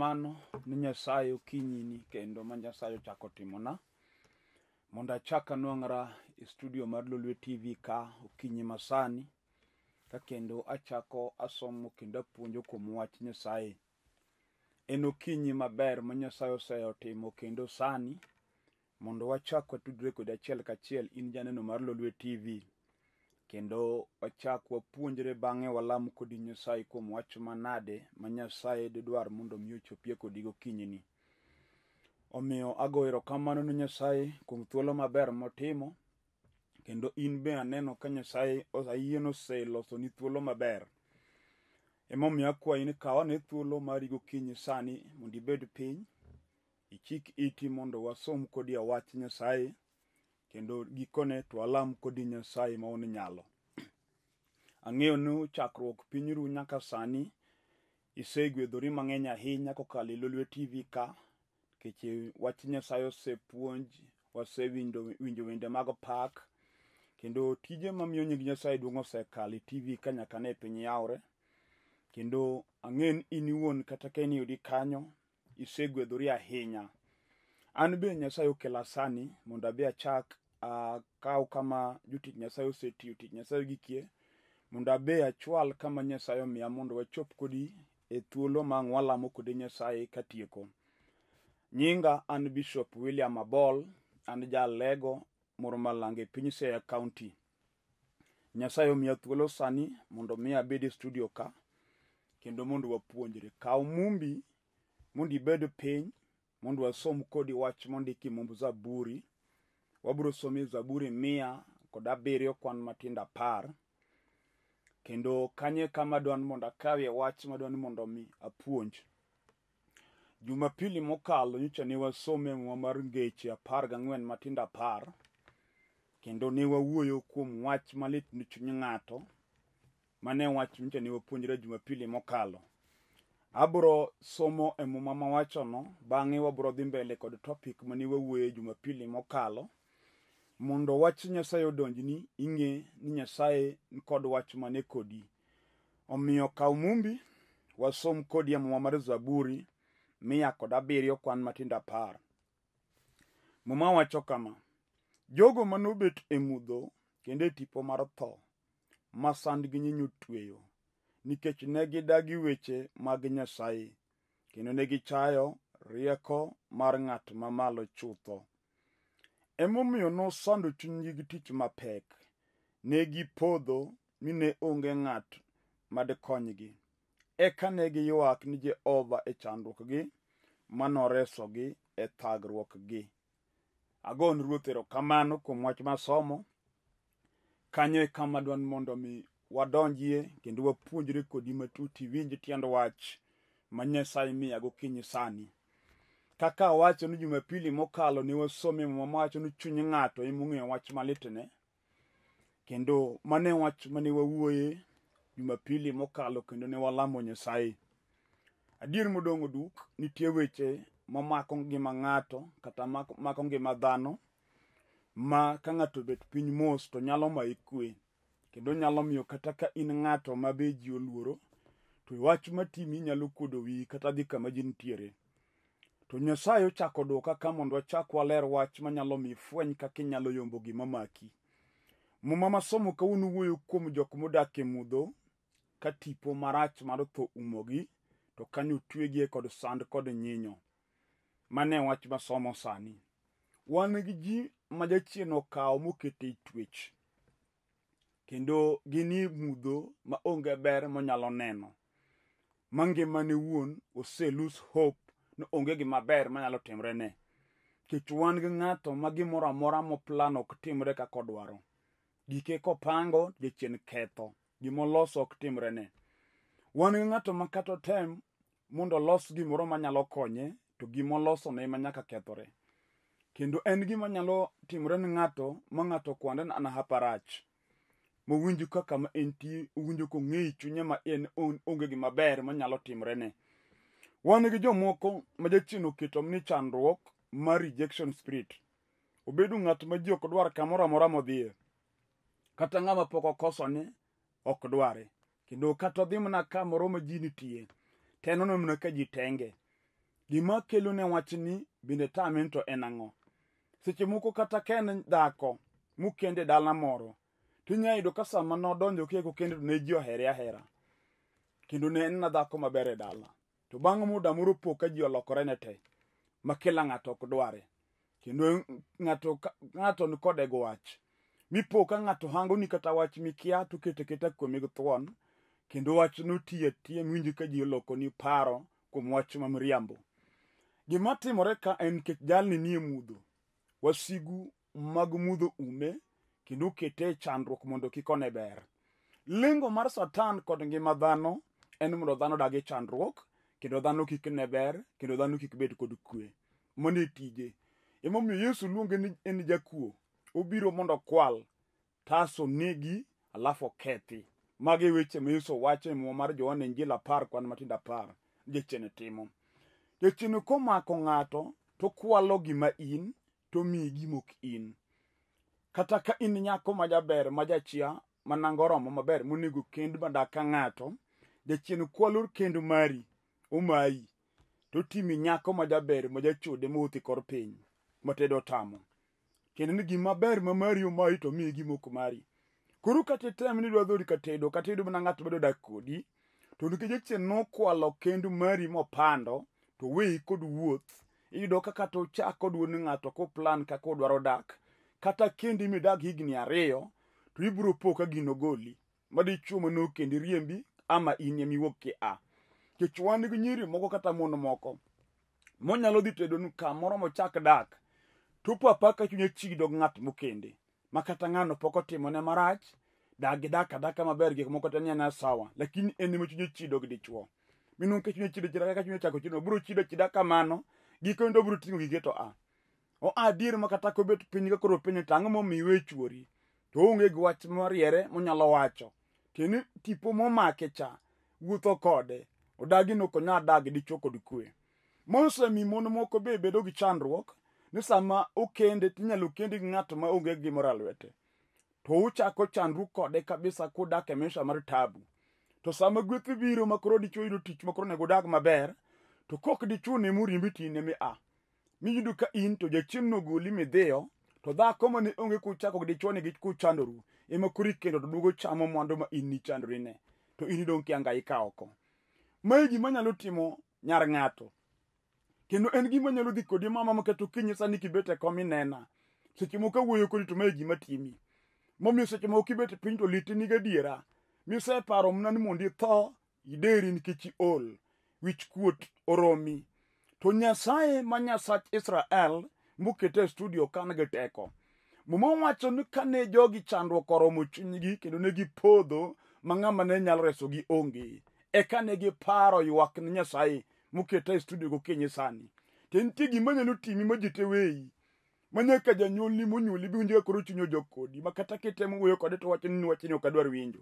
erokamano ni Nyasaye okinyini kendo ma Nyasaye ochako timona mondo achak anwang'ra e studio mar Lolwe TV ka okinyi masani ka kendo achako asomo kendo apuonjo kuom wach Nyasaye. En okinyi maber ma Nyasaye osetimo kendo sani mondo wachak watudre kod achiel kachiel in janeno mar Lolwe TV kendo wachak wapuonjre bang'e walam kodi Nyasaye kuom wach manade ma Nyasaye dwar mondo mi ochopie kodi gokinyini. Omiyo ago erokamano ne Nyasaye kuom thuolo maber motimo kendo in be aneno ka Nyasaye ayie oseloso ni thuolo maber. Emomiyo akwayi ni kaw ane thuolo mari gokinyi sani mondo ibed piny ichik iti mondo wasom kodi wach Nyasaye kendo gikone to alam kodi Nyasaye ma onyalo. Ang'eyo ni chakruok pinyru nyaka sani isegwedhori mang'eny ahinya kokalo e Lolwe TV ka nikech wach Nyasaye osepuonj, wasewinjo wende mag pak kendo tije mamiyo nying Nyasaye duong' osekalo e TV ka nyaka ne piny yawre. Kendo ang'e ni in iwuon kata ka iniyudi kanyo isegwedhori ahinya. An be Nyasaye okela sani mondo abe achak akaw kama jotich Nyasaye osetiyo tich Nyasaye gikie mondo abe achwal kama Nyasaye omiya mondo wachop kodi e thuolo ma walamo kodi Nyasaye katieko. Nyinga an Bishop William Abol, an jalego moro malanga e piny Siaya County. Nyasaye omiya thuolo sani mondo mi abed e studio ka kendo mondo wapuonjre. Kaw mumbi mondo ibed piny mondo wasom kodi wach mondiki mumb Zaburi. Wabiro somo Zaburi 107 kwan matindo 10 kendo kanye kama dwan mondo akawie wach madwan mondo mi apuonj. Jumapili mokalo nyocha ne wasome mar Ngeche 14 matindo 10 kendo ne wawuoyo kuom wach malit ni chuny ng'ato mane wach nyocha ne wapuonjre Jumapili mokalo. Abro somo e muma mawachono bang'e wabro dhi mbele kod topic mane wawuoye Jumapili mokalo mondo wach Nyasaye odonjni ing'e ni Nyasaye kod wach mane kodi. Omiyo kaw mumbi wasom kodi e muma mar Zaburi 107 kwan matindo 10. Muma wacho kama: jogo manobet e mudho kendo e tipo mar tho ma sand gi nyinyo tweyo nikech ne gidagi weche mag Nyasaye kendo ne gichayo rieko mar ng'at mamalo chutho. Emomiyo nosando chunygi gi tich mapek, ne gipodho mine onge ng'at madikonygi. Eka ne giywak ni Jehova e chandruokgi manoresogi e thagruokgi. Agon Ruoth erokamano kuom wach masomo. Kanyo e kama dwan mondo mi wadonjie kendo wapuonjre kodi matut iwinj tiend wach ma Nyasaye miya gokinyi sani. Kaka wacho ni Jumapili mokalo ne wasome muma wacho ni chuny ng'ato emong'eyo wach malitne kendo mane wach mane wawuoye Jumapili mokalo kendo ne walamo Nyasaye. Adier modong' duk nitie weche mamako ngima ng'ato kata mako ngima dhano ma ka ng'ato bet piny mos to nyalo mayi kwe kendo nyalo miyo kata ka in ng'ato ma be ji oluoro to wach matimi nyalo kuodo wiyi kata dhi kama ji nitiere. To Nyasaye ochako dwoka ka mondo wachak waler wach manyalo mi fweny kaka inyalo yombo gima maki. Muma masomo kawuono wuoyo kuom jok modak e mudho ka tipo marach mar tho umogi to kanyo twegie kod sand kod nyinyo. Mane wach masomo sani. Wan gi ji ma jachien okawo mokete twech kendo gini mudho ma onge ber monyalo neno. Mangimane wuon ose lose hope no onge gima ber manyalo timre ne. Kech wan gi ng'ato ma gimoro amora moplano ok timre kaka odwaro. Gike kopango jachien ketho, gimoloso ok timre ne. Wan gi ng'ato ma kata tem mondo los gimoro manyalo konye to gimoloso ne ema nyaka kethore. Kendo en gima nyalo timre ne ng'ato ma ng'ato kwande na haparach. Mowinjo kaka ma enti owinjo kong'ei chunye ma en onge gima ber manyalo timre ne. Wan gi jomoko ma jachien oketo ni chandruok mar rejection spirit. Obedo ng'at ma ji ok dwar kamoro amora modhiye. Kata ng'ama pok okosone ok dware. Kendo kata odhi mana kamoro ma ji nitie. Tenono mana ka ji tenge. Gima kelo ne wachni bende tamen to en ang'o? Seche moko kata ken dhako mukende dala moro, tinya yudo ka sama nodonjo keko kendo ne ji ohere ahera. Kendo ne en dhako maber e dala. To bang' muda moro po ka ji olokore ne te, ma kila ng'ato ok dware. Kendo ng'ato ni kode go wach. Mipo ka ng'ato hango ni kata wach mikia to kete keta kuomi githuon. Kendo wach no tiye mwinji ka ji oloko ni paro kuom wach mamriambo. Gima timore ka en kech jalni nie mudho. Wasigu mag mudho ume kendo kete chandruok mondo kikone ber. Lengo mar Satan kod ngima dhano en mondo dhano dagi chandruok, kendo dhano kik ne ber, kendo dhano kik bed kod kwe. Mone tije. Emomiyo Yesu luonge ni en jakuo. Obiro mondo kwal, taso negi, alafu kethi. Magi weche ma Yesu wacho e muma mar Johana Injili 10:10. Jachien timo. Jachien komako ng'ato to kwalo gima in to miyi gimok in. Kata ka in nyako majaber, majachia, manangoromo maber, monego kend madak ka ng'ato, jachien kwalo kendo mari, omayi, to timi nyako majaber, majachode mouthi kor piny, matedo tamo. Kendo ni gima ber ma mari omayi to miyi gimok mari. Koro katitem ni dwadhori katedo mana ng'ato bedo dak kodi, to nikech jachien nokwalo kendo mari mopando, to weyi kod wuoth, iyudo kaka to chako duoni ng'ato ko plan kaka odwaro dak, kata kendi midag higni 2, to ibro po ka gino goli, madichuo mano kendi riembi, ama in emiwuok ki a. Kech wan gi nyiri moko kata mon moko, monyalo dhi tedo nu kamoro mochak dak, to papa chunye chido ng'at mokende, makata ng'ano poko timone marach, dak adaka maber gik moko te nyana sawa, lakini en ema chunye chido gi dichuo. Minun ke chunye chido kaka chunye chako chido, bro chido chida kamano, giko ndo bro tingo gige to a. O adier makata ko bet piny ka koro piny tang' momiwe chuori, to onge gi wach mariere monyalo wacho. Tieni tipo momake cha, wuotho kode, odagi no konya dag dichuo kod kwe. Mose mi mon moko be bedo gi chandruok, ni sama okende tinyalo kendi gi ng'ato ma onge gimoro lwete. To uchako chandru kode kabisa kudak e maisha mar tabu. To sama gweth biro makoro dichuo yudo tich makoro nego dag maber, to kok dichuo ne murimbi tine mi a. Miyudo ka in to jachien no goli midhiyo, to dhako mane onge kuchako dichuo ne kuchandoru, ema kuri kendo to dugo chamo mwandu ma in ni chandori ne. To in idong' kiangaika oko. Mae gima nyalo timo nyar ng'ato. Kendo en gima nyalo dhi kodi mama maketo kinyi sani kibete komi nena. Seche moko wuoyo kodi to mae gima timi. Momiyo seche moko kibete piny to litini gadiera. Miseparo mna ni mondi tho, ideri nikech iol. Wich kuot oromi. To Nyasaye ma Nyasach Israel mokete studio kan gi teko. Muma wacho ni kane jogi chandruok oromo chunygi kendo ne gipodho ma ng'ama ne nyalo reso gi onge. Eka ne giparo ywak ni Nyasaye mokete studio gokinyi sani. To nitie gima nyalo timi ma ji te weyi. Manyaka janyuolni monyuoli bi winjo koro chunyo jok kodi. Ma kata kitemo wuoyo kode to wacho ni wachni ok adwar winjo.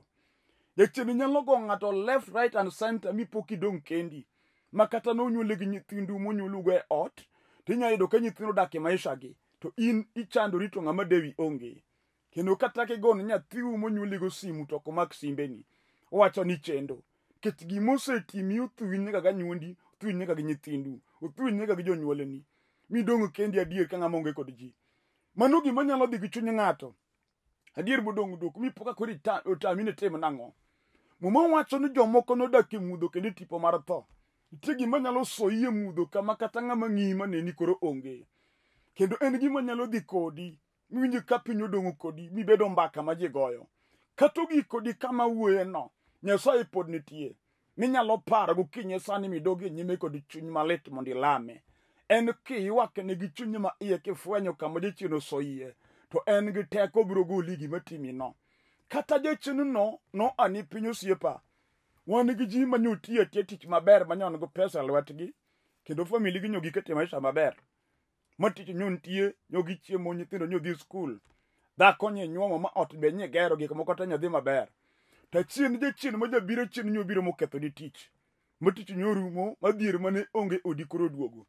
Jachien nyalo go ng'ato left, right and center mipo kidong' kendi. Makata nonyuole gi nyithindu monyuolugo e ot, tinya yudo ka nyithindo dak e maisha gi, to in ichandori to ng'ama dewi onge. Kendo kata kigono nyathiu monyuoligo simu to komak simbeni, owacho ni chendo. Ket gimosetimi uthwiny nyaka ga nyuondi, uthwiny nyaka gi nyithindu, uthwiny nyaka gi jonyuoleni. Midong' kendi adier ka ng'ama onge kod ji. Mano gima nyalo dhi gi chuny ng'ato. Adier bodong' dok mipo ka kori otami ne tim nang'o. Muma wacho ni jomoko nodak e mudho kendo tipo mar tho. Nitie gima nyalo soyi e mudho kama kata ng'ama ng'iyi maneni koro onge. Kendo en gima nyalo dhi kodi, miwinjo ka piny odong'o kodi, mibedo mbaka ma ji goyo. Kata ogik kodi kama wuoye no, Nyasaye pod nitie. Minyalo paro gokinyi sani midogi nyime kod chuny malit mondo ilame. En kiywak ne gi chuny ma iye kifwenyo kama jachien osoyie, to en gi teko biro goli gima timi no. Kata jachien no ani piny osiepa. Wan gi ji manyotie tich maber manyon go pesa lwetgi, kendo famili gi nyogi kete maisha maber. Matich nyontie, nyogi chiemo, nyithindo nyodhi skul. Dhako nye nyuomo ma ot be nye gero gik moko te nyodhi maber. Ta chien jachien ma jabiro chien nyobiro moketho ni tich. Matich nyorumo, madhier mane onge odi koro duogo.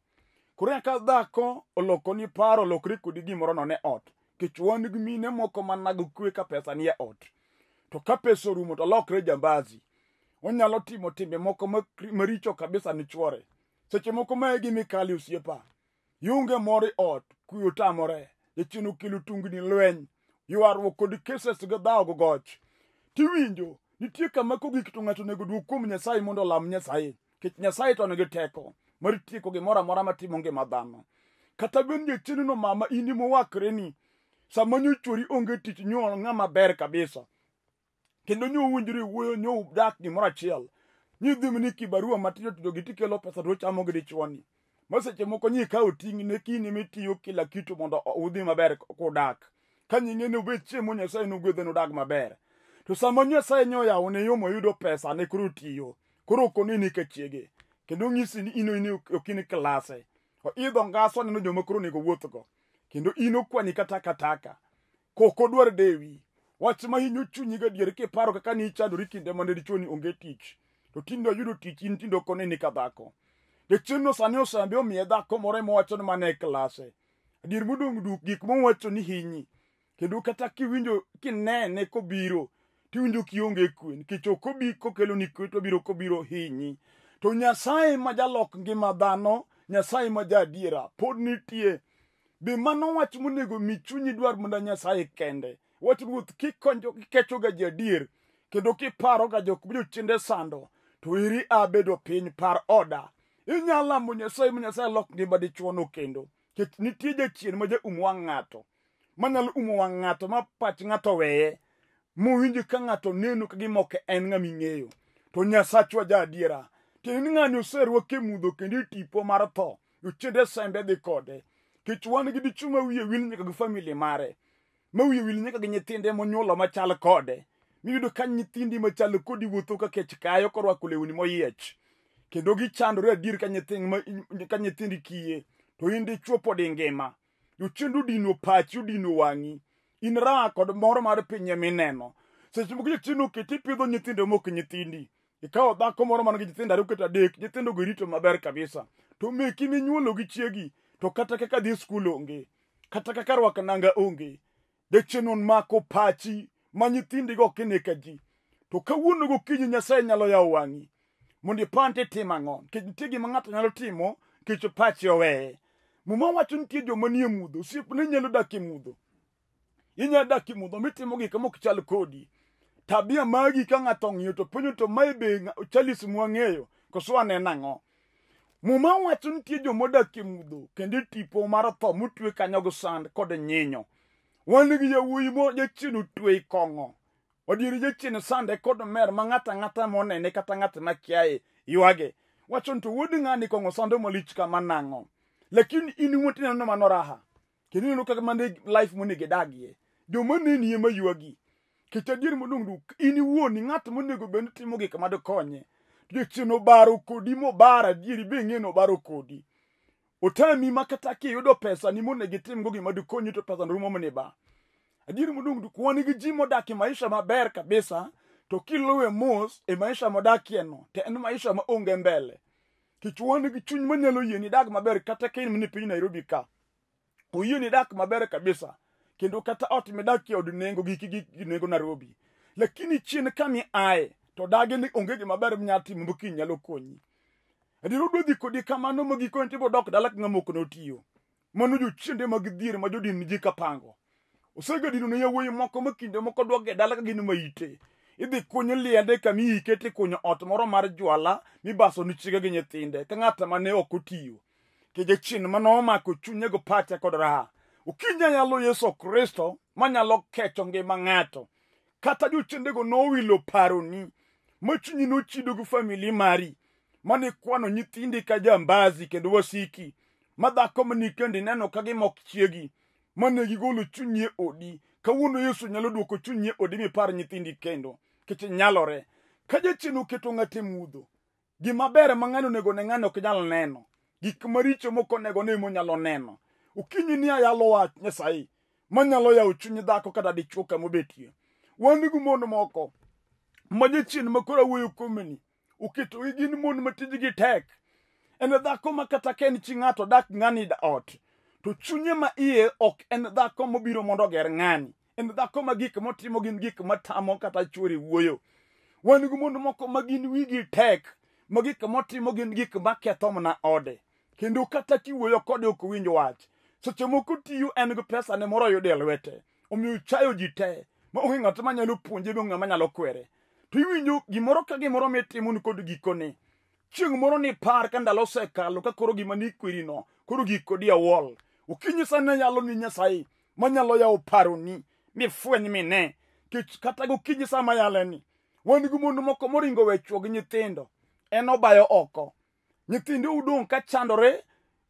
Koro yaka dhako oloko ni paro lokre kodi gimoro no ne ot. Kech wan gi mine moko manago kwe ka pesa ni e ot. To ka pesa orumo to lokre jambazi. Onyalo timo timbe moko maricho kabisa ni chuore. seche moko mae gi mikali osiepa yunge mori ot kuyo tamore jachien okelo tungni lweny ywaruok kod cases ga dhaw go goch tiwinjo nitie kama kogik to ng'ato nego duok kuom Nyasaye mondo lam Nyasaye kech Nyasaye to nigi teko mar tieko gimoro amora matimo ngima dhano kata ben jachien no mama ini mowakreni sama nyochori onge tich nyuol ng'ama ber kabisa kendo nyowinjore wuoyo nyudak gimoro achiel nyidhimni kibarua matiyo tiyo gitikelo pesa to chamo gi dichwani maseche moko nyikawo ting' ne kini mitiyo kila kitu mondo udhi maber kudak ka nying'e ne ubed chiemo Nyasaye nogwedhe nudag maber to sama Nyasaye nyoyawo ne yo moyudo pesa ne koro tiyo koro konini ka chiege kendo ng'isi ni ino okini klase idho ngaso neno joma koro nego wuothgo kendo ino kwani kataka koko dwar dewi wach ma hinyo chunyi gadier kiparo kaka ni chadori kinde mane dichoni onge tich to tindo yudo tich in tindo konini ka dhako jachien no sani osembe omiye dhako moro mowacho ni mane klase adier modong' duk gik mowacho ni hinyi kendo kata kiwinjo kinene kobiro tiwinjo kionge kwe nikech okobi kokelo ni kwe to biro kobiro hinyi to Nyasaye ma jalok ngima dhano Nyasaye ma jadiera pod nitie be mano wach monego mi chunyi dwar mondo Nyasaye kende wach ruoth kikonjo kikecho ga jadier kendo kiparo ga jok biro chinde sando to iri abedo piny par oda inyalo lamo Nyasaye ma Nyasaye lok ngima dichuono kendo kech nitie jachien ma ja wang' ng'ato manyalo umo wang' ng'ato ma pach ng'ato weye mowinjo ka ng'ato neno ka gimoke en ng'ami ng'eyo to Nyasachwa jadiera kendo ng'ani oserwake mudho kendo tipo mar tho uchende sembe dhi kode kech wan gi dichu ma wiye wil nyaka gi family mare ma wiye wil nyaka gi nyithinde monyuolo machal kode miyudo ka nyithindi machal kodi wuotho ka kech kayo korwako lewni moyiech kendo gichandore adier ka nyithindi kiye to in dichuo pod ngima uchendu dino pachi udino wang'i in raha kod moro mar pinye mineno seche moko jachien oketi pidho nyithinde mok nyithindi ikawo dhako moro man gi nyithindo 2 kata 3 nyithindo go rito maber kabisa to meki minyuolo gi chiegi to kata kaka dhi skul onge kata kaka rwako nanga onge jachien on mako pachi ma nyithindi go kineka ji to kawuono gokinyi Nyasaye nyalo yawo wang'i mondo ipante tim ang'o kech nitie gima ng'ato nyalo timo kech pachi oweye muma wacho nitie joma nie mudho osiepne nyalo dak e mudho inyalo dak e mudho mitimo gik mok chal kodi tabia magi ka ng'ato ng'iyo to penjo to mae be chalis mwang'eyo koso aneno ang'o muma wacho nitie joma odak e mudho kendo tipo mar tho motwe kanyo go sand kod nyinyo wan gi yawuoyi mo jachien otwe kong'o odieri jachien sande kod mer ma ng'ata monene kata ng'at makiaye ywage wacho to wuod ng'ani kong'o sando malich kama nang'o lakini in wuoti neno mano raha kendo neno kaka mane life monego dagie joma neni ema ywagi kech adier modong' duk in wuoni ng'at monego bed timo gik madukonye jachien obaro kodi mobar adieri be ng'eno obaro kodi otami makata kiyudo pesa ni monego itimgo gima dukonyi to pesa rumo mniba adier modong' duk wan gi ji modak e maisha maber kabisa to kiluwe mos e maisha modakieno to en maisha ma onge mbele kech wan gi chuny manyalo yieni dag maber kata ka in mni piny Nairobi ka oyieni dak maber kabisa kendo kata ot midakie od nengo gi nengo Nairobi lakini chien kami aye to dage ni onge gima ber mnyalo timo mokinyi nyalo konyi adier odwa dhi kodi kamano magikoni tibo dok dala ka ng'ama ok notiyo mano jochiende mag dhier ma jodin ji kapango osegedino ne yawuoyi moko makinde moko dwok e dala ka gin maite idhi kuny liende kami ikete kunyo ot moro mar jwala mibaso ni chiege gi nyithinde ka ng'ata mane ok otiyo ke jachien mano omako chunye go pacha kod raha ukinya nyalo Yesu Kristo manyalo kecho ngima ng'ato kata jochiende go nowilo paroni machunyi nochido go family mari mane kwano nyithindi ka jambazi kendo wasiki madhako mani kendi neno ka gimok chiegi mane gigolo chunyi odi kawuono Yesu nyalo duoko chunyi odi mipar nyithindi kendo kech nyalore ka jachien oketo ng'ate mudho gima ber ma ng'ano nego ne ng'ano ok nyal neno gik maricho moko nego ne monyalo neno ukinyi ni ayalo wach Nyasaye manyalo yawo chuny dhako kata dichuo kamobetie wan gi mon moko ma jachien makoro wuoyo komeni uketo gin mon matijgi tek en dhako ma kata ka en chi ng'ato dak ng'ani ot to chunye ma iye ok en dhako mobiro mondo oger ng'ani en dhako ma gik motimo gin gik matamo kata chwore wuoyo wan gi mon moko ma gin wigi tek ma gik motimo gin gik maketho mana ode, kendo kata kiwuoyo kode ok owinj wach. Seche moko tiyo en gi pesa ne moro yudo e lwete, omiyo chayo ji te ma onge ng'at manyalo puonje be ng'ama nyalo kwere. To iwinjo gimoro ka gimoro mitimo ni kod gikone. Chieng' moro ni par ka ndalo osekalo ka koro gima ni kweri no koro giko di awol. Okinyi sane nyalo ni Nyasaye manyalo yawo paroni mifweny mine. Kata gokinyi sama yaleni wan gi mon moko moringo we chuo gi nyithindo, en obayo oko. Nyithindo udong' ka chandore,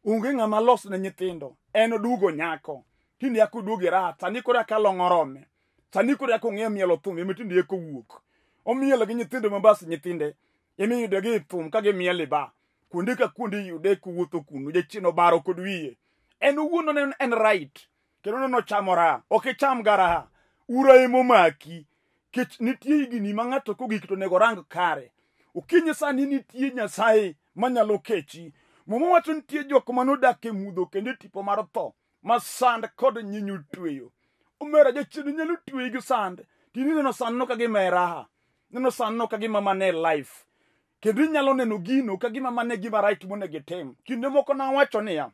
onge ng'ama los ne nyithindo, en odugo nyako. Tinde yako duoge rat, sani koro yaka long'o rome, sani koro yako ng'e mielo thum, eme tinde yako wuok. Omielo gi nyithindo mabas nyithinde, eme yude gi thum ka gimiele ba. Kuonde ka kuonde yude kuwuotho kuno, jachino baro kod wiye. En owuon en right, kendo no chamo raha, ok icham garaha. Ura emo maki, kech nitie higni ma ng'ato kogik to nego rang kare. Okinyi sani nitie Nyasaye manyalo kechi. Muma wacho nitie jok manodak e mudho kendo tipo mar tho, ma sand kod nyinyo tweyo. Omera jachien nyalo tweyi gi sand, tini neno sand no kagima e raha, neno sand no kagima mane life. Kendo inyalo neno gino kagima mane gima right monego gitim. Kinde moko na wacho niya,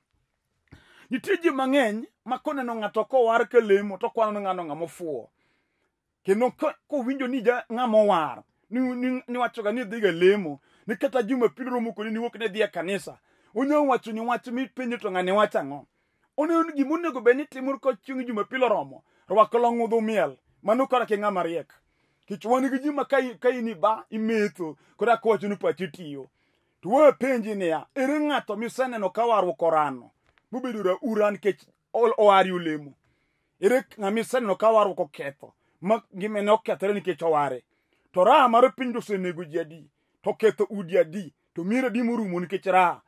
nitie ji mang'eny ma koneno ng'ato kowar ka lemo to kwano ng'ano ng'ama ofuwo. Kendo kowinjo ni ng'ama owar, ni wacho ga ni dhi ga lemo, ni kata Jumapil romo kodi ni wuok ne dhi e kanisa. Onyo wacho ni wach mipenjo to ng'ane wacho ang'o. Onego gima onego bed ni timo ka chieng' Jumapil oromo, rwako long ng'udho miel, mano kora ki ng'ama riek. Kich wan gi ji ma ka ini ba imetho, kora kwacho ni pachi tiyo. To we penji niya, ere ng'ato miseneno ka warruok orano, mobedo uran kech oari olemo. Ere ng'ama iseneno ka warruok oketho, ma gimene okethore nikech oware. To raha mar piny to osenego ji adi, to ketho udi adi, to mier adi morumo nikech raha.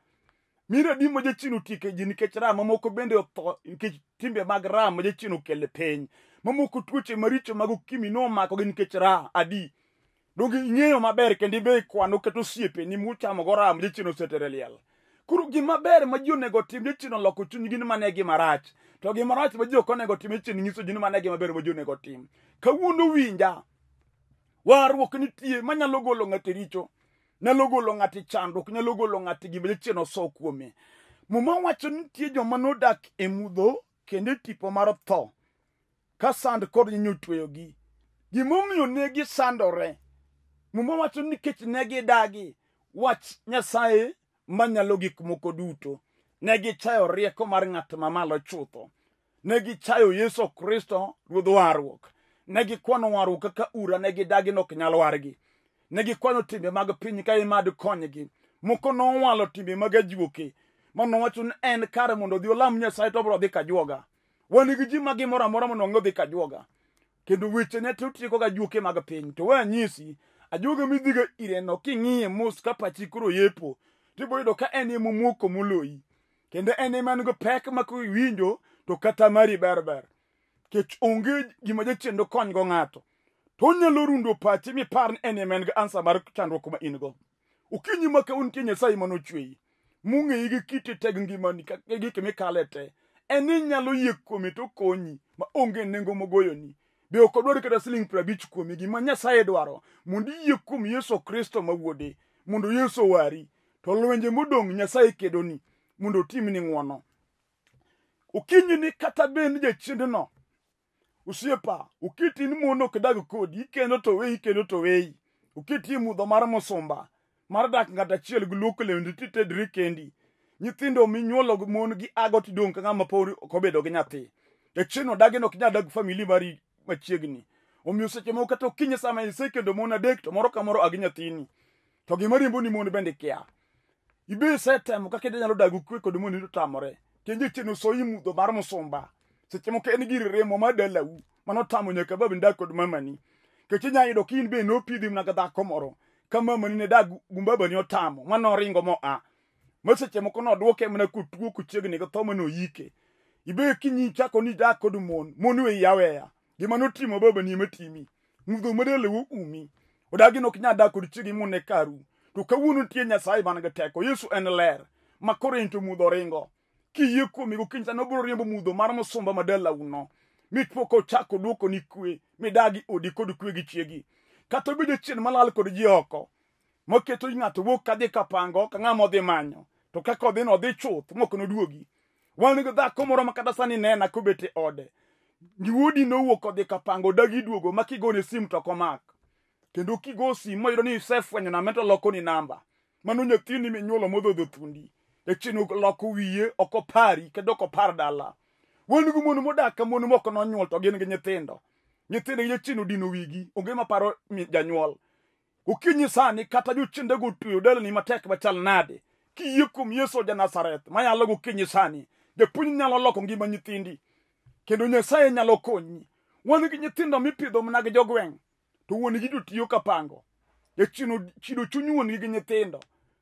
Mier adi ma jachien otieke ji nikech raha, mamoko bende otho nikech timbe mag raha ma jachien okele piny. Mamoko tuoche maricho mag ukimwi nomako gi nikech raha adi. Donge ing'eyo maber kendo ibe kwano keto osiepe ni muchamo go raha ma jachien osetere liel. Koro gima ber ma ji onego tim, jachien oloko chunygi ni mane gima rach. To gima rach ma ji ok onego tim, jachien nyiso ji ni mane gima ber ma ji onego tim. Kawuono winja, warruok nitie manyalo golo ng'ato richo, nyalo golo ng'ato chandruok, nyalo golo ng'ato gima jachien oso kuome. Muma wacho nitie joma nodak e mudho kendo tipo mar tho, ka sand kod nyinyo tweyogi. Gimomiyo ne gisandore, muma wacho nikech ne gidagi wach Nyasaye manyalo gik moko duto. Ne gichayo rieko mar ng'at mamalo chutho. Ne gichayo Yesu Kristo ruodh warruok. Ne gikwano warruok kaka ura, ne gidagi nok nyal wargi. Ne gikwano timbe mag piny ka imad konygi. Moko nowalo timbe mag ajuoke, mano wacho ni en kare mondo odhi olam Nyasaye to bro dhi kajuoga. Wan gi ji ma gimoro amora mondo ng'o dhi kajuoga. Kendo weche ne tieko ga ajuoke mag piny. To we anyisi, ajuoga midhiga ireno king'iye mos ka pachi koro yepo, tibo yudo ka en emo moko moloyi. Kendo en ema nigi pek ma kuwinjo to kata mari berber. Kech onge gima jachien kony go ng'ato. To onyalo rundo pachi mipar ni en ema en gi ansa mar chandruok ma in go. Okinyi ma kaunti Nyasaye manochweyi, mung'eyi gi kiti teg ngimani gi gik mikale te. En inyalo yie kuome to konyi ma onge nengo mogoyoni. Be ok odwar kata siling 50 kuomi. Gima Nyasaye dwaro mondo iyie kuom Yesu Kristo ma wuode, mondo Yesu wari. To lwenje modong' Nyasaye kedoni mondo otimni ng'wono. Okinyi ni kata bende jachiendno, osiepa, ukiti ni mon ok dag kodi, ikendo to weyi, ikendo to weyi. Ukiti mudho mar musumba, mar dak ng'at achiel gi luoko lewni titedri kendi. Nyithindo minyuolo mon gi ago tidong' ka ng'ama pori ok obedo gi nyathi. Jachien odagi nok nyal dag famili mari machiegni. Omiyo seche moko kata okinyi sama isekendo mon adek to moro ka moro agi nyathini. To gima riembo ni mon bende kia. Ibe setemo kaka nyalo dagu kwe kod mon to tamore. Kendo jachien osoyi mudho mar musumba. Seche moko en gir remo madalau mano tamo nyaka babi ndak kod mamani. Keche nyayudo kin be no pidhi mna dhako moro ka mamani ne dag gumbaba ni otamo mano ringo mo a. Maseche moko no duoke mna kutuo kuchiegni go thomo no yike. Ibe kinyi chako ni dak kod mon we yaweya. Gima no timo baba ni matimi. Mudho madalawu umi. Odagi nok nya dak kod chiegi mon ne karu. To kawuono tie Nyasaye man ga teko. Yesu en ler. Makorinto mudho ringo. Kiyie kuomi gokinyi no bro riembo mudho mar musumba madalawu no. Mitpoko chako duoko ni kwe, midagi odi kod kwe gi chiegi. Kata obedo chien malal kod ji oko. moketo ng'ato wuok kadhi kapango ka ng'ama odhi manyo to kaka odhi no dhi chuth mok noduogi. Wan gi dhako moro ma kata sani nena kobet e ode. Wuodi nowuok odhi kapango dagi duogo ma kigone sim to komak. Kendo kigo sim moyudo ni isefwenyo na mento loko ni namba. Mano nyathini minyuolo modhodho thundi. E chino loko wiye oko pari kendo oko par dala. Wan gi mon modak ka mon moko nonyuol to gin gi nyithindo. Nyithindo gi chino dino wigi onge maparo janyuol. Ukinyi sani kata jochiende go tuyo dalani matek machal nade. Kiyie kuom Yesu ja Nazareth manyalo gokinyi sani. Japuonj nyalo loko ngima nyithindi. Kendo Nyasaye nyalo konyi. Wan gi nyithindo mipidho mana gi jogweng'. To wuon gi tiyo kapango. Chido chuny wuon gi nyithindo.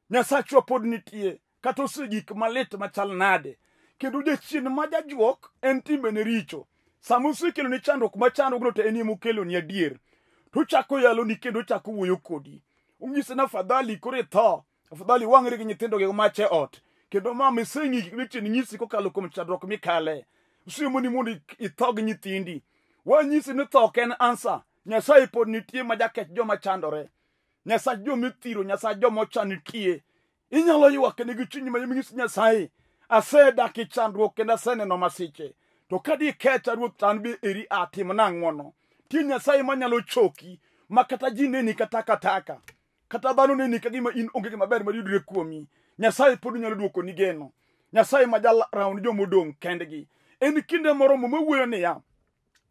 Nyasachwa pod nitie. Kata osegik malit machal nade. Kendo jachien ma jajuok en timbe ne richo. Sama osekelo ni chandruok ma chandruok to en mokelo ni adier. To chako yalo ni kendo chako wuoyo kodi. Ung'ise na afadhali kore tho. Afadhali wang'ri gi nyithindo gi mache ot. Kendo ma miseng'i gichien nyisi kokalo kuom chandruok mikale. Usiemo ni mondo itho gi nyithindi. Wanyisi ni tho ken ansa. Nyasaye pod nitie ma jakech joma chandore. Nyasaye joma ithiro, Nyasaye joma chan nitie. Inyalo ywak ne gi chunyi ma nyisi Nyasaye. Asedak e chandruok kendo aseneno masiche. To kadi kecha ruoth tan be eri atim nang'wono. Ti Nyasaye manyalo choki ma kata ji neni kataka. Kata dhano neni ka gima in onge maber ma yudre kuomi. Nyasaye pod nyalo duoko ni geno. Nyasaye ma jalrawn jomodong' kendgi. En kinde moro mowuoyo niya.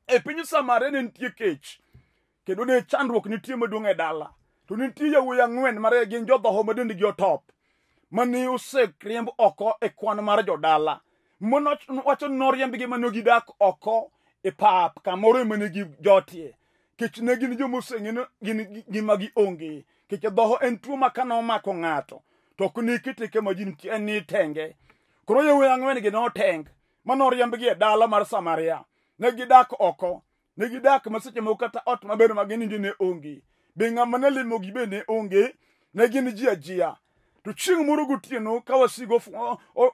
E piny Samaria ne nitie kech. Kendo ne chandruok nitie maduong' e dala. To nitie yawuoyi 4 mare gin jodhoho ma dendgi otop. Mane osekriemb oko e kwan mar jodala. Mono wacho noriembgi mane gidak oko e pap kamoro mane gi jotie. Kech ne gin joma oseng'eno gima gi onge. Kech dhoho en tuo ma kano mako ng'ato. To ok ne kete kama ji nitie en ni tenge. Koro yawuoyi 4 gi noteng. Manoriembgi e dala mar Samaria. Ne gidak oko. Ne gidak maseche moko kata ot maber ma gininde ne onge. Be ng'ama ne limogi be ne onge. Ne gin ji ajia. To chieng' moro gotieno ka wasigo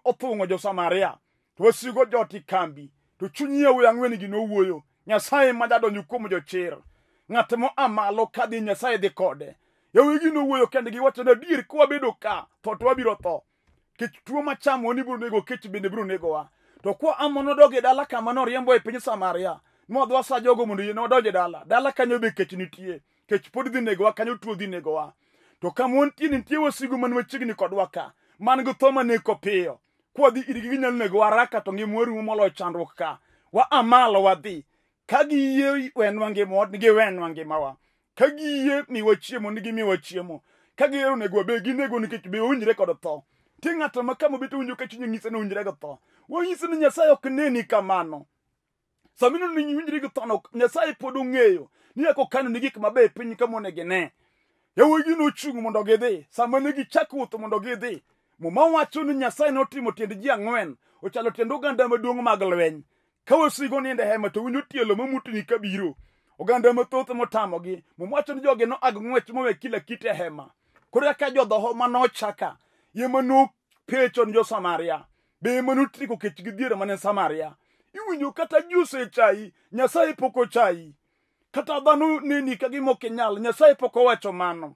othung'o jo Samaria. To wasigo joti kambi. To chuny yawuoyi 4 gi nowuoyo. Nyasaye ma jadonjo kuom jochir. Ng'at mo amalo kadhi Nyasaye dhi kode. Yawuoyi gi nowuoyo kendo giwacho ni adier ka wabedo ka to wabiro tho. Kech tuo machamo ni biro nego kech bende biro negowa. To kwa amono doge dala kama noriembo e piny Samaria. Modho wasa jogo mondo yie nodonje dala. Dala kanyo be kech nitie. Kech pod dhi negowa kanyo tuo dhi negowa. To kama nitie wasigu man machiegni kodwa ka. Man gi tho maneko piyo. Kwa dhi irgi ginyalo nego haraka to ngimwa rumo moloyo chandruok ka. Wa amalo wadhi. Ka giyie wenwa ngima nigi wenwa ngimawa. Ka giyie miwa chiemo nigi miwa chiemo. Ka gihero nego be ginego nikech be owinjre kod tho. Ti ng'ato ma kama bete winjo ka chunye ng'ise ni owinjre gi tho. Wanyise ni Nyasaye ok neni kamano. Samino ni winjre gi tho no Nyasaye pod ong'eyo. Ni eko kano ni gik mabe piny kama onego ne. Yawuoyi gi nochung' mondo gidhi. Sama ne gichako wuotho mondo gidhi. Muma wacho ni Nyasaye notimo tiend ji 4. Ochalo tiend oganda maduong' mag lweny. Ka wasigo niende hema to winjo tielo mamutni kabiro. Oganda mathoth motamogi. Muma wacho ni joge no ag ng'wech mowe kila kite hema. Koro ka jodhoho manochaka. Yema no pechon jo Samaria. Be manotiko kech gidhiera mane Samaria. Iwinjo kata juse chai. Nyasaye poko chai. Kata dhano neni ka gimoke nyal. Nyasaye poko wacho mano.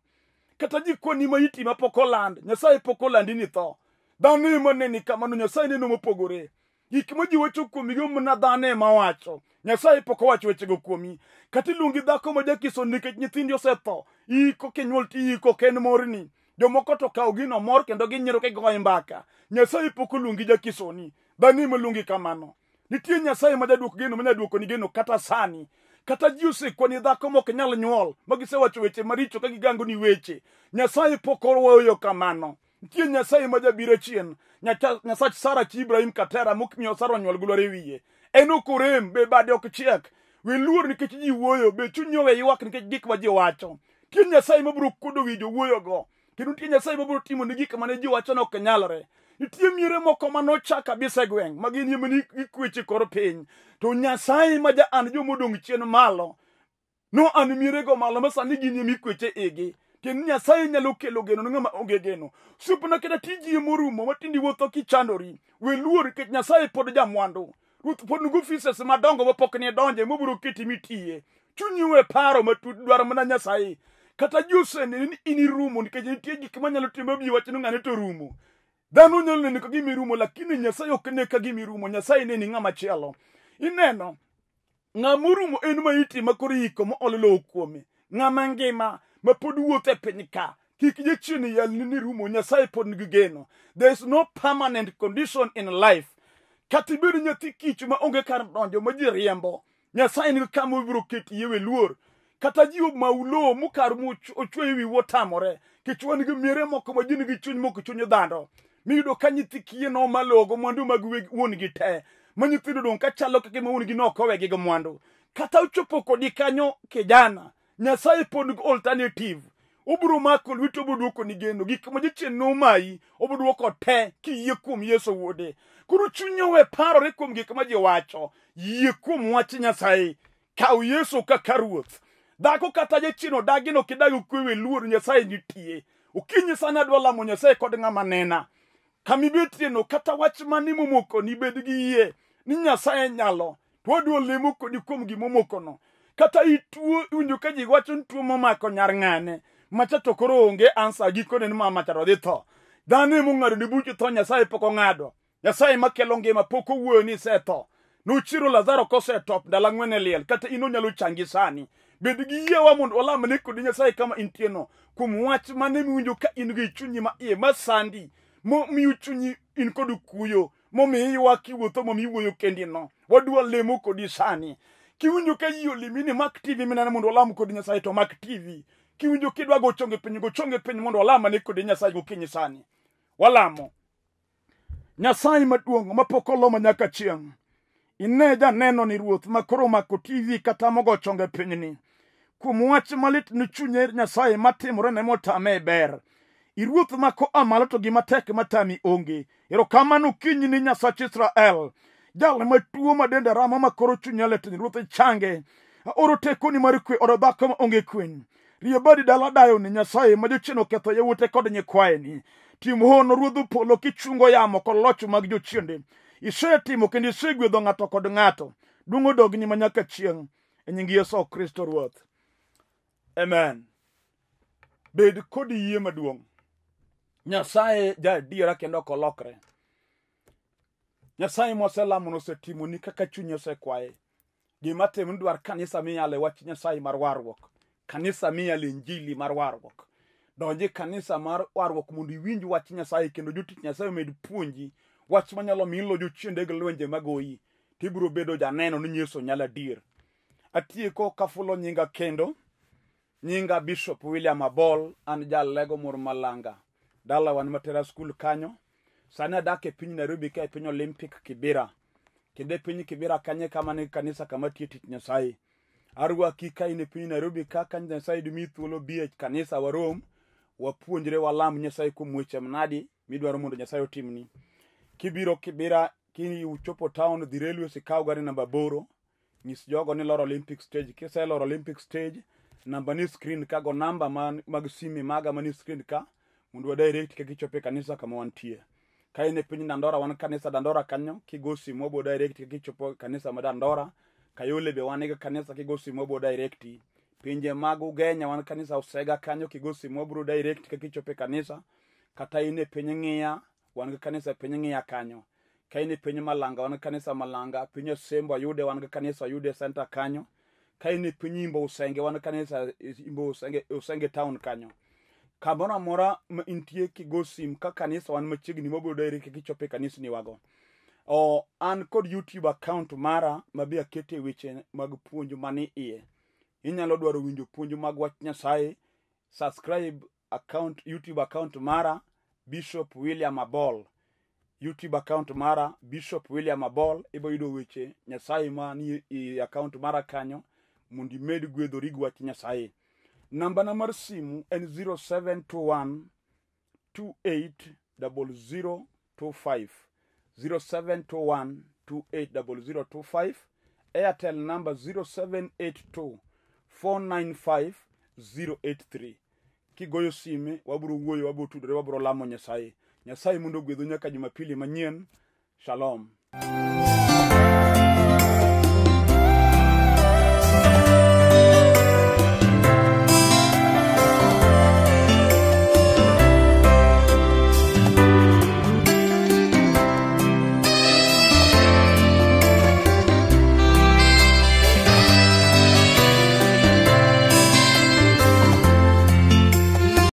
Kata jikoni ma iti ma poko land. Nyasaye poko landi ni tho. Dhano ema neni kamano Nyasaye neno mopogore. Gik ma ji wacho kuomi go mana dhano ema wacho. Nyasaye poko wacho wechego kuomi. Kata iluongi dhako ma jakiso nikech nyithindi osetho. Iko kenyuol ti iko ken morni. Jomoko to kawo gino mor kendo ginyiero ka goyo mbaka. Nyasaye poko luongi jakisoni. Dhano ema luongi kamano. Nitie Nyasaye ma jaduoko geno ma jaduoko ni geno kata sani. Kata ji osekwani dhako mok nyal nyuol. Ma gisewacho weche maricho ka gigango ni weche. Nyasaye poko wuoyo kamano. Nitie Nyasaye ma jabiro chien. Nyasach Sara chi Ibrahim Katera mokmiyo Sara onyuol gulore wiye. En okorem be bade ok chiek. We luor nikech ji wuoyo be chunyi we ywak nikech gik ma ji wacho. Nitie Nyasaye ma biro kodo winjo wuoyo go. Kendo nitie Nyasaye ma biro timo ni gik mane ji wacho no ok nyalre. Nitie miere moko manochak kabisa e gweng' ma gin yemani gikweche kor piny. To Nyasaye ma ja an jomodong' chien malo. No an miere go malo ma sani gin yemi kweche igi. Kendo Nyasaye nyalo kelo geno no ng'ama onge geno. Supna kata tiji morumo matindi wuotho kichandori. We luor nikech Nyasaye pod jamwandu. Ruth pod nigi offices madongo mapok ni donje mobiro keti mitie. Chunyi we paro matut dwaro mana Nyasaye. kata josene ni inirumo nikech nitie gik manyalo timo bi wachno ng'ane to rumo. Dhano nyalo neno ka gimi rumo, lakini Nyasaye ok ne ka gimi rumo. Nyasaye ne ni ng'ama chielo. Ineno ng'ama rumo en ma iti makoro iko ma ololo kuome, ng'ama ngima ma pod wuotho e piny ka. Kik jachien yal ni rumo. Nyasaye pod nigi geno. There is no permanent condition in life. Kata ibed nyathi kich ma onge kar donjo ma ji riembo, Nyasaye nigi kama obiro keti yewe luor. Kata ji maulo mukar ochwe wi wotamore, kech wan gi miere moko ma ji nigi chuny moko chuny dhano. Miyudo ka nyithi kiye no malogo mwandu mag wuon gi te, ma nyithindo dong ka chalo kaka ma wuon gi no kowegi gi mwandu. Kata ochopo kodi kanyo kijana, Nyasaye pod nigi alternative. Obiro mako lwito, obiro duoko ni geno. Gik ma jachien no mayi, obiro duoko te kiyie kuom Yesu wuode. Koro chunyi we parore kuom gik ma ji wacho, yie kuom wach Nyasaye. Kaw Yesu kaka ruoth. Dhako kata jachien odagino kidagi kwewe luor, Nyasaye nitie. Okinyi sana adwa lamo Nyasaye kod ng'ama nena. Kamibetie no kata wach mani momoko ni bed gi yie ni Nyasaye nyalo. To adwa lemo kodi kuom gimomoko no. Kata ituo unjo ka ji wacho tuo momako nyar ng'ane. Macha to koro onge answer gikone ni mama charo dhi tho. Dhano mong'ado ni buch tho, Nyasaye pok ong'ado. Nyasaye makelo ngima pok owuoyo ni isetho. Nochiro Lazaro kosetop ndalo 4 liel, kata ino nyalo changi sani. Bed gi yie wa mondo walamne kod Nyasaye kama intie no, kuom wach mane miwinjo ka in gi chunyi ma iye masandi, miyo chunyi in kod kuyo, momiyo ywak iwuotho, momiyo iwuoyo kendi no. Wadwa lemo kodi sani. Kiwinjo ka yie olimini Mac TV mineno mondo walam kod Nyasaye to Mac TV. Kiwinjo kidwa go chonge piny mondo walamne kod Nyasaye gokinyi sani. Walamo Nyasaye maduong' mapok oloma nyaka chieng'. Ine janeno ni ruoth makoro mako TV kata mogo chonge pinyni. Kuom wach malit ni chunye Nyasaye matimore ne motame ber. Iruoth mako amalo to gima tek matami onge. Erokamano kinyi ni Nyasach Israel. Jal matuo madende ramo makoro chunye lit ni ruoth change. Oro tekoni mar kwe oro dhako ma onge kwen. Riebadi dala dayo ni Nyasaye ma jochien oketho yawuote kod nyikwaye ni. Tim hono ruodho polo kichungo yamo kod loch mag jochiende. Isetimo kendo isegwedho ng'ato kod ng'ato. Duong' odogni manyaka chieng'. E nying Yesu Kristo Ruoth. Amen. Bed kod yie maduong'. Nyasaye jadiera kendo ok olokre. Nyasaye moselamo nosetimo ni kaka chunyi osekwaye. Gima tim dwar kanisa miyale wach Nyasaye mar warruok. Kanisa miyale injili mar warruok. Donji kanisa mar warruok mondo iwinj wach Nyasaye kendo jotich Nyasaye med puonji wach manyalo milo jochiende gi lwenje magoyi. Tibiro bedo janeno ni Yesu nyalo adier. Atieko kafulo nyinga kendo. Nyinga Bishop William Abol, an jalego mor Malanga. Dala wan matera skul kanyo. Sani adak e piny Nairobi ka e piny Olympic Kibera. Kende piny Kibera kanye kama ni kanisa kama tie tich Nyasaye. Arwaki ka in e piny Nairobi ka kany Nyasaye dimi thuolo bi e kanisa warom. Wapuonjre walam Nyasaye kuom weche mnadi midwaro mondo Nyasaye otimni. Kibiro Kibera kini uchopo town dhi railways ikaw gari namba 8. Nyis jogo ni loro Olympic stage. Kise loro Olympic stage, namba ni screen ka go namba mag simi maga mani screen ka mondo wa direct ka kichope kanisa kama wantie. Ka ine piny Dandora wan kanisa Dandora kanyo, kigo simu bo direct ka kichopo kanisa ma Dandora. Kayole be wan ga kanisa kigo simu bo direct. Pinje mag Ugenya wan kanisa Usega kanyo, kigo simu bo direct ka kichope kanisa. Kata ine piny Ng'ia wan ga kanisa piny Ng'ia kanyo. Ka ine piny Malanga wan kanisa Malanga, piny Sembo Yude wan ga kanisa Yude Center kanyo. Ka ine piny Imbo Usenge wan kanisa Imbo Usenge town kanyo. Kamora mora ma intie kigo sim ka kanisa wan machiegni mobo direct kichope kanisa ni wago. An kod YouTube account mara mabi akete weche mag puonj mani iye. Inyalo dwaro winjo puonj mag wach Nyasaye. Subscribe YouTube account mara Bishop William Abol. YouTube account mara Bishop William Abol. Ibo yudo weche Nyasaye mani i account mara kanyo mondo imed gwedhori gi wach Nyasaye. Namba na mar simu en 0721 280025. 0721 280025. Airtel number 0782 495 083. Kigoyo sime waburo wuoyo, waburo tudore, waburo lamo Nyasaye. Nyasaye mondo gwedho nyaka Jumapili manyien. Shalom.